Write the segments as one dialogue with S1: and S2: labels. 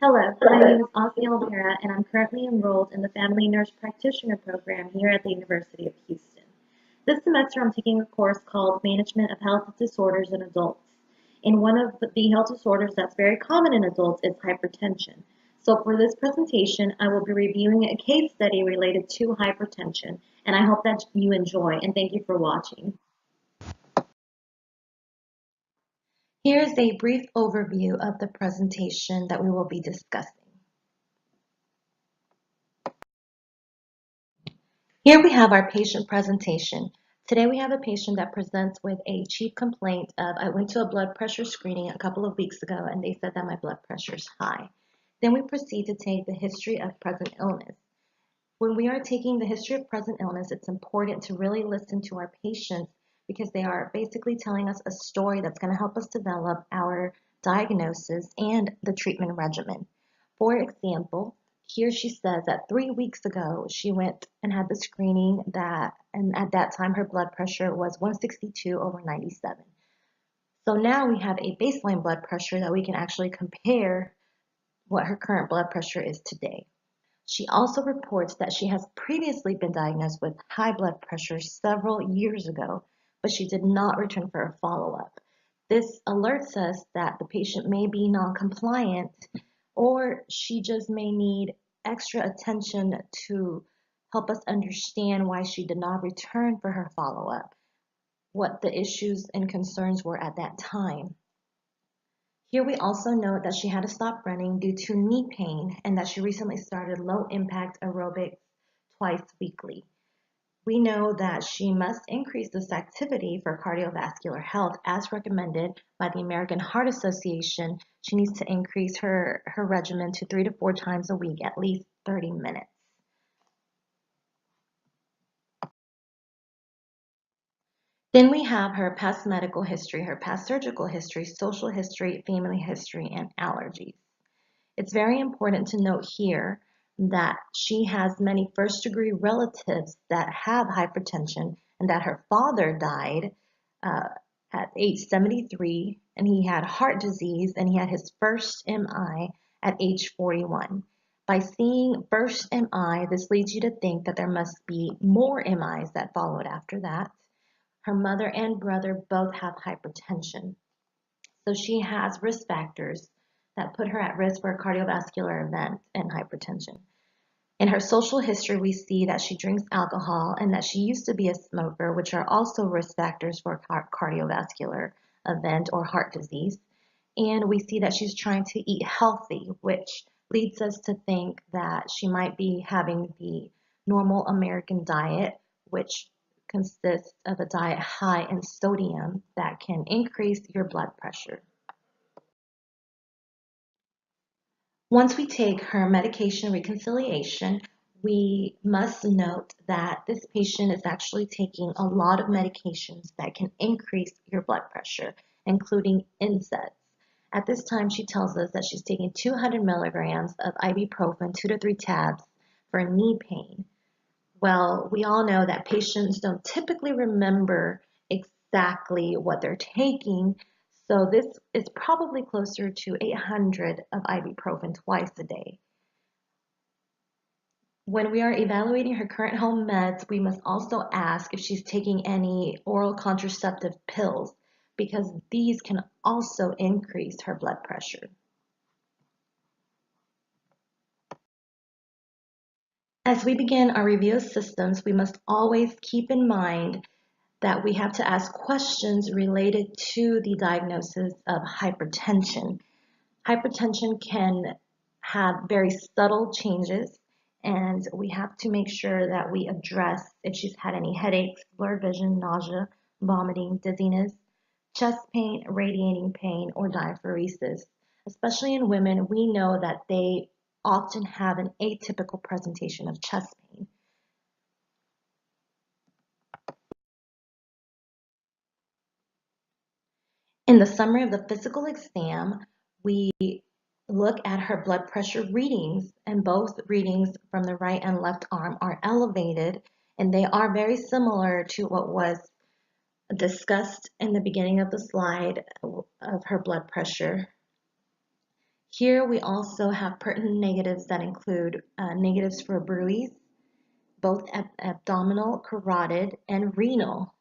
S1: Hello, my name is Ossie O'Hara, and I'm currently enrolled in the Family Nurse Practitioner program here at the University of Houston. This semester, I'm taking a course called Management of Health Disorders in Adults. And one of the health disorders that's very common in adults is hypertension. So for this presentation, I will be reviewing a case study related to hypertension, and I hope that you enjoy, and thank you for watching. Here's a brief overview of the presentation that we will be discussing. Here we have our patient presentation. Today we have a patient that presents with a chief complaint of, I went to a blood pressure screening a couple of weeks ago and they said that my blood pressure is high. Then we proceed to take the history of present illness. When we are taking the history of present illness, it's important to really listen to our patients because they are basically telling us a story that's going to help us develop our diagnosis and the treatment regimen. For example, here she says that 3 weeks ago she went and had the screening and at that time her blood pressure was 162/97. So now we have a baseline blood pressure that we can actually compare what her current blood pressure is today. She also reports that she has previously been diagnosed with high blood pressure several years ago, but she did not return for a follow-up. This alerts us that the patient may be non-compliant or she just may need extra attention to help us understand why she did not return for her follow-up, what the issues and concerns were at that time. Here we also note that she had to stop running due to knee pain and that she recently started low impact aerobics twice weekly. We know that she must increase this activity for cardiovascular health as recommended by the American Heart Association. She needs to increase her regimen to 3 to 4 times a week, at least 30 minutes. Then we have her past medical history, her past surgical history, social history, family history, and allergies. It's very important to note here that she has many first-degree relatives that have hypertension and that her father died at age 73 and he had heart disease and he had his first MI at age 41. By seeing first MI, this leads you to think that there must be more MIs that followed after that. Her mother and brother both have hypertension. So she has risk factors that put her at risk for a cardiovascular event and hypertension. In her social history, we see that she drinks alcohol and that she used to be a smoker, which are also risk factors for a cardiovascular event or heart disease. And we see that she's trying to eat healthy, which leads us to think that she might be having the normal American diet, which consists of a diet high in sodium that can increase your blood pressure. Once we take her medication reconciliation, we must note that this patient is actually taking a lot of medications that can increase your blood pressure, including NSAIDs. At this time, she tells us that she's taking 200 milligrams of ibuprofen, 2 to 3 tabs for knee pain. Well, we all know that patients don't typically remember exactly what they're taking, so this is probably closer to 800 of ibuprofen twice a day. When we are evaluating her current home meds, we must also ask if she's taking any oral contraceptive pills because these can also increase her blood pressure. As we begin our review of systems, we must always keep in mind that we have to ask questions related to the diagnosis of hypertension. Hypertension can have very subtle changes, and we have to make sure that we address if she's had any headaches, blurred vision, nausea, vomiting, dizziness, chest pain, radiating pain, or diaphoresis. Especially in women, we know that they often have an atypical presentation of chest pain. In the summary of the physical exam, we look at her blood pressure readings, and both readings from the right and left arm are elevated, and they are very similar to what was discussed in the beginning of the slide of her blood pressure. Here we also have pertinent negatives that include negatives for bruits, both abdominal, carotid, and renal.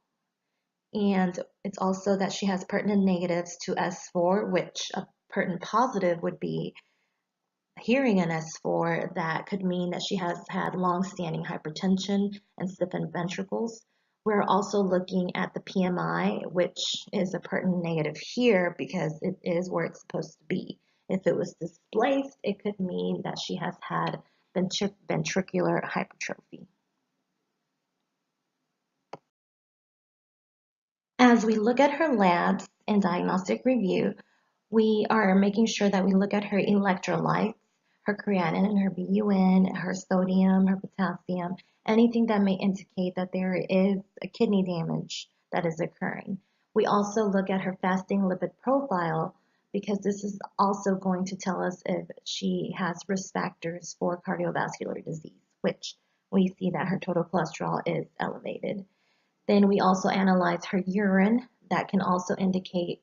S1: And it's also that she has pertinent negatives to S4, which a pertinent positive would be hearing an S4 that could mean that she has had long-standing hypertension and stiffened ventricles. We're also looking at the PMI, which is a pertinent negative here because it is where it's supposed to be. If it was displaced, it could mean that she has had ventricular hypertrophy. As we look at her labs and diagnostic review, we are making sure that we look at her electrolytes, her creatinine and her BUN, her sodium, her potassium, anything that may indicate that there is a kidney damage that is occurring. We also look at her fasting lipid profile because this is also going to tell us if she has risk factors for cardiovascular disease, which we see that her total cholesterol is elevated. Then we also analyze her urine. That can also indicate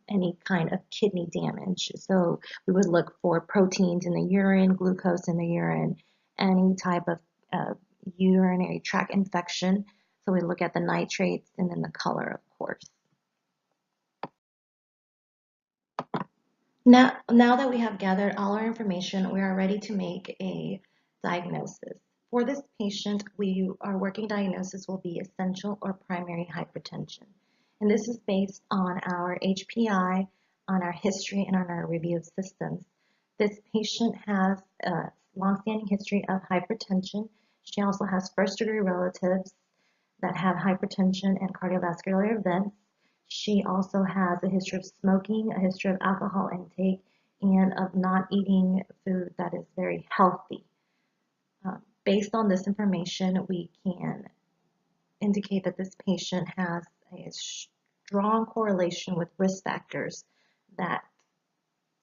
S1: any kind of kidney damage. So we would look for proteins in the urine, glucose in the urine, any type of urinary tract infection. So we look at the nitrates and then the color, of course. Now that we have gathered all our information, we are ready to make a diagnosis. For this patient, our working diagnosis will be essential or primary hypertension. And this is based on our HPI, on our history, and on our review of systems. This patient has a longstanding history of hypertension. She also has first-degree relatives that have hypertension and cardiovascular events. She also has a history of smoking, a history of alcohol intake, and of not eating food that is very healthy. Based on this information, we can indicate that this patient has a strong correlation with risk factors that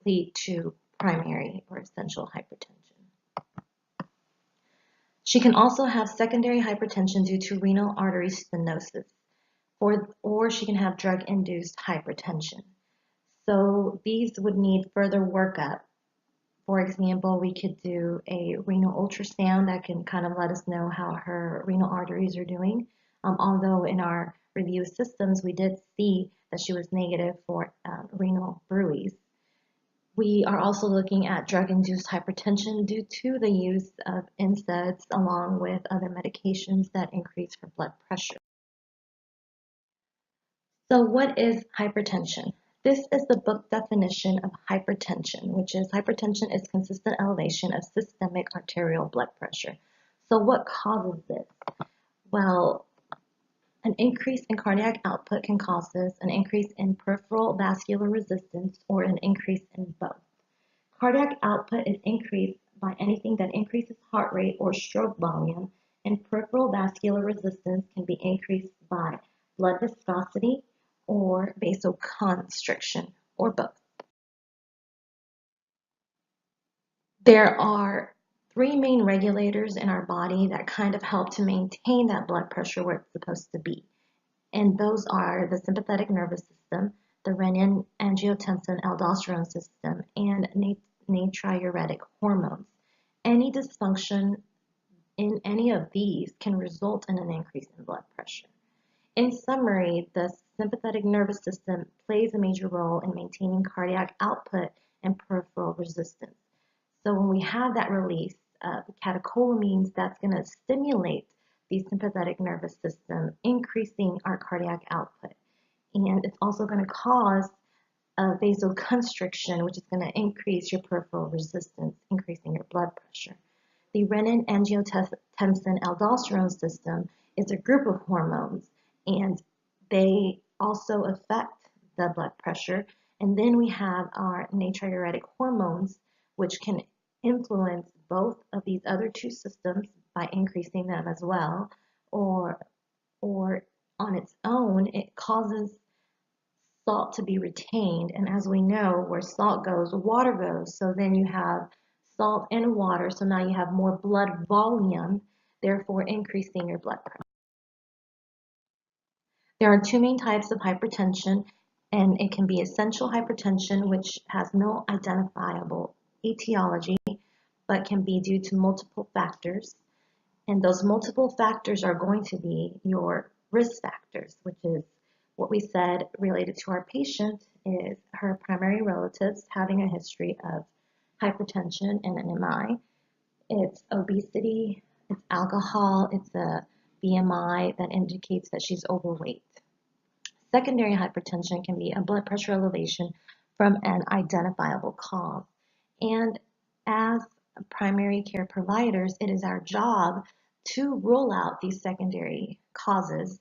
S1: lead to primary or essential hypertension. She can also have secondary hypertension due to renal artery stenosis, or she can have drug-induced hypertension. So these would need further workup. For example, we could do a renal ultrasound that can kind of let us know how her renal arteries are doing. Although in our review systems, we did see that she was negative for renal bruits. We are also looking at drug-induced hypertension due to the use of NSAIDs along with other medications that increase her blood pressure. So what is hypertension? This is the book definition of hypertension, which is hypertension is consistent elevation of systemic arterial blood pressure. So what causes this? Well, an increase in cardiac output can cause this, an increase in peripheral vascular resistance, or an increase in both. Cardiac output is increased by anything that increases heart rate or stroke volume, and peripheral vascular resistance can be increased by blood viscosity or vasoconstriction, or both. There are three main regulators in our body that kind of help to maintain that blood pressure where it's supposed to be. And those are the sympathetic nervous system, the renin-angiotensin-aldosterone system, and natriuretic hormones. Any dysfunction in any of these can result in an increase in blood pressure. In summary, the sympathetic nervous system plays a major role in maintaining cardiac output and peripheral resistance. So when we have that release of catecholamines, that's going to stimulate the sympathetic nervous system, increasing our cardiac output. And it's also going to cause a vasoconstriction, which is going to increase your peripheral resistance, increasing your blood pressure. The renin-angiotensin-aldosterone system is a group of hormones, and they also affect the blood pressure. And then we have our natriuretic hormones, which can influence both of these other two systems by increasing them as well, or on its own, it causes salt to be retained. And as we know, where salt goes, water goes. So then you have salt and water. So now you have more blood volume, therefore increasing your blood pressure. There are two main types of hypertension, and it can be essential hypertension, which has no identifiable etiology, but can be due to multiple factors. And those multiple factors are going to be your risk factors, which is what we said related to our patient is her primary relatives having a history of hypertension and an MI. It's obesity, it's alcohol, it's a BMI that indicates that she's overweight. Secondary hypertension can be a blood pressure elevation from an identifiable cause. And as primary care providers, it is our job to rule out these secondary causes,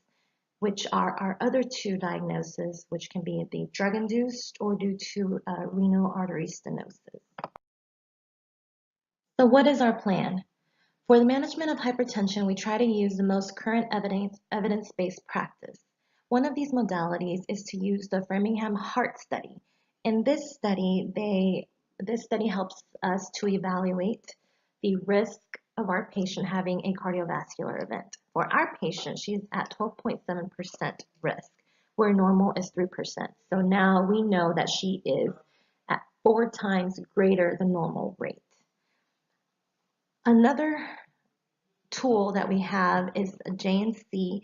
S1: which are our other two diagnoses, which can be the drug-induced or due to renal artery stenosis. So what is our plan? For the management of hypertension, we try to use the most current evidence-based practice. One of these modalities is to use the Framingham Heart Study. In this study, helps us to evaluate the risk of our patient having a cardiovascular event. For our patient, she's at 12.7% risk, where normal is 3%. So now we know that she is at 4 times greater than normal rate. Another tool that we have is JNC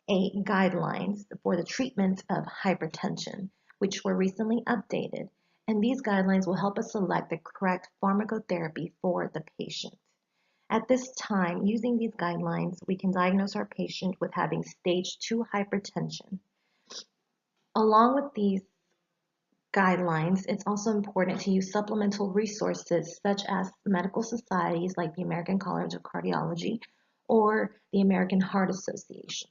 S1: 8 guidelines for the treatment of hypertension, which were recently updated. And these guidelines will help us select the correct pharmacotherapy for the patient. At this time, using these guidelines, we can diagnose our patient with having stage 2 hypertension. Along with these guidelines, it's also important to use supplemental resources such as medical societies like the American College of Cardiology or the American Heart Association.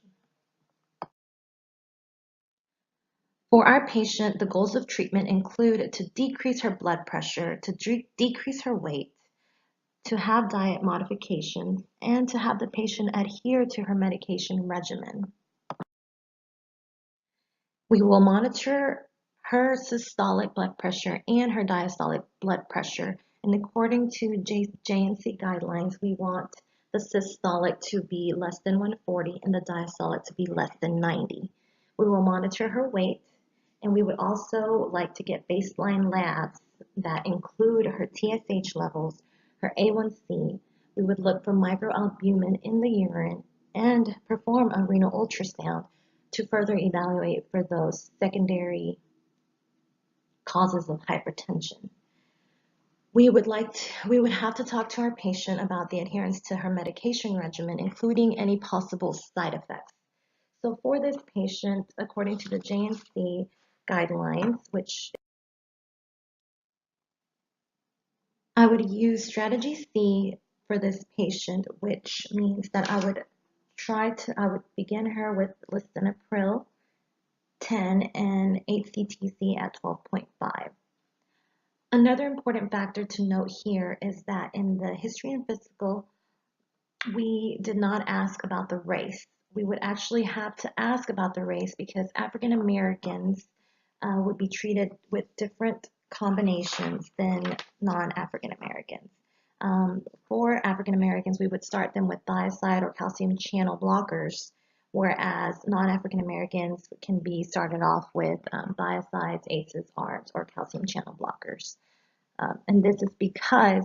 S1: For our patient, the goals of treatment include to decrease her blood pressure, to decrease her weight, to have diet modifications, and to have the patient adhere to her medication regimen. We will monitor her systolic blood pressure and her diastolic blood pressure. And according to JNC guidelines, we want the systolic to be less than 140 and the diastolic to be less than 90. We will monitor her weight, and we would also like to get baseline labs that include her TSH levels, her A1C. We would look for microalbumin in the urine and perform a renal ultrasound to further evaluate for those secondary causes of hypertension. We would have to talk to our patient about the adherence to her medication regimen, including any possible side effects. So for this patient, according to the JNC guidelines, which I would use strategy C for this patient, which means that I would begin her with lisinopril 10 and HCTC at 12.5. Another important factor to note here is that in the history and physical, we did not ask about the race. We would actually have to ask about the race because African Americans would be treated with different combinations than non-African Americans. For African Americans, we would start them with thiazide or calcium channel blockers, whereas non-African Americans can be started off with thiazides, ACEs, ARBs, or calcium channel blockers. And this is because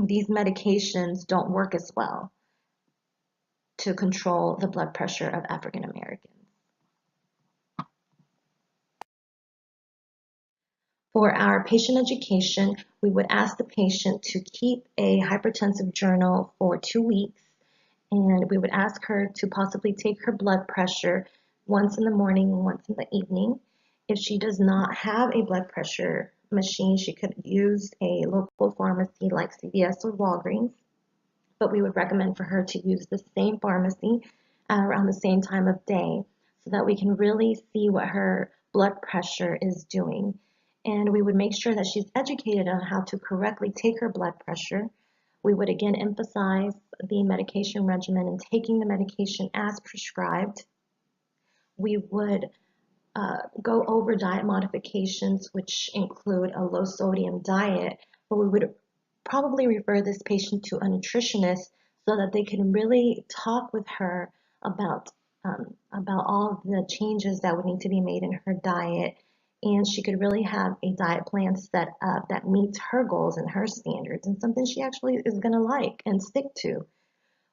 S1: these medications don't work as well to control the blood pressure of African Americans. For our patient education, we would ask the patient to keep a hypertensive journal for 2 weeks, and we would ask her to possibly take her blood pressure once in the morning and once in the evening. If she does not have a blood pressure machine, she could use a local pharmacy like CVS or Walgreens, but we would recommend for her to use the same pharmacy around the same time of day so that we can really see what her blood pressure is doing. And we would make sure that she's educated on how to correctly take her blood pressure. We would again emphasize the medication regimen and taking the medication as prescribed. We would go over diet modifications, which include a low sodium diet, but we would probably refer this patient to a nutritionist so that they can really talk with her about all of the changes that would need to be made in her diet and she could really have a diet plan set up that meets her goals and her standards and something she actually is going to like and stick to.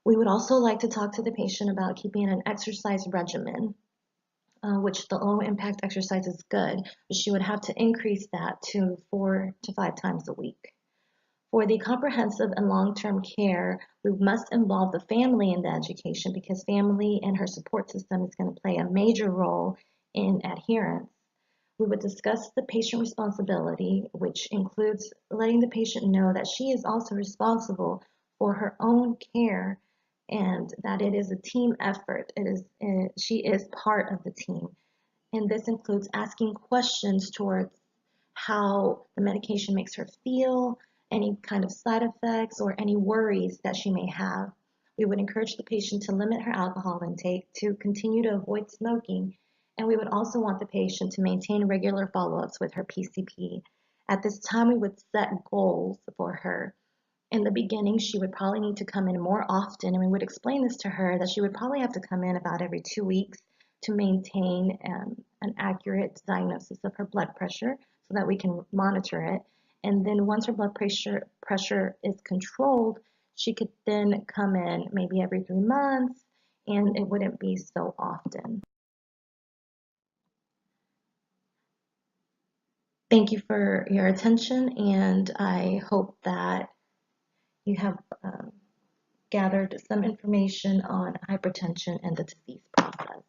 S1: We would also like to talk to the patient about keeping an exercise regimen, which the low impact exercise is good, but she would have to increase that to 4 to 5 times a week. For the comprehensive and long-term care, we must involve the family in the education because family and her support system is going to play a major role in adherence. We would discuss the patient responsibility, which includes letting the patient know that she is also responsible for her own care and that it is a team effort. She is part of the team. And this includes asking questions towards how the medication makes her feel, any kind of side effects, or any worries that she may have. We would encourage the patient to limit her alcohol intake, to continue to avoid smoking, and we would also want the patient to maintain regular follow-ups with her PCP. At this time, we would set goals for her. In the beginning, she would probably need to come in more often, and we would explain this to her that she would probably have to come in about every 2 weeks to maintain an accurate diagnosis of her blood pressure so that we can monitor it. And then once her blood pressure is controlled, she could then come in maybe every 3 months, and it wouldn't be so often. Thank you for your attention, and I hope that you have gathered some information on hypertension and the disease process.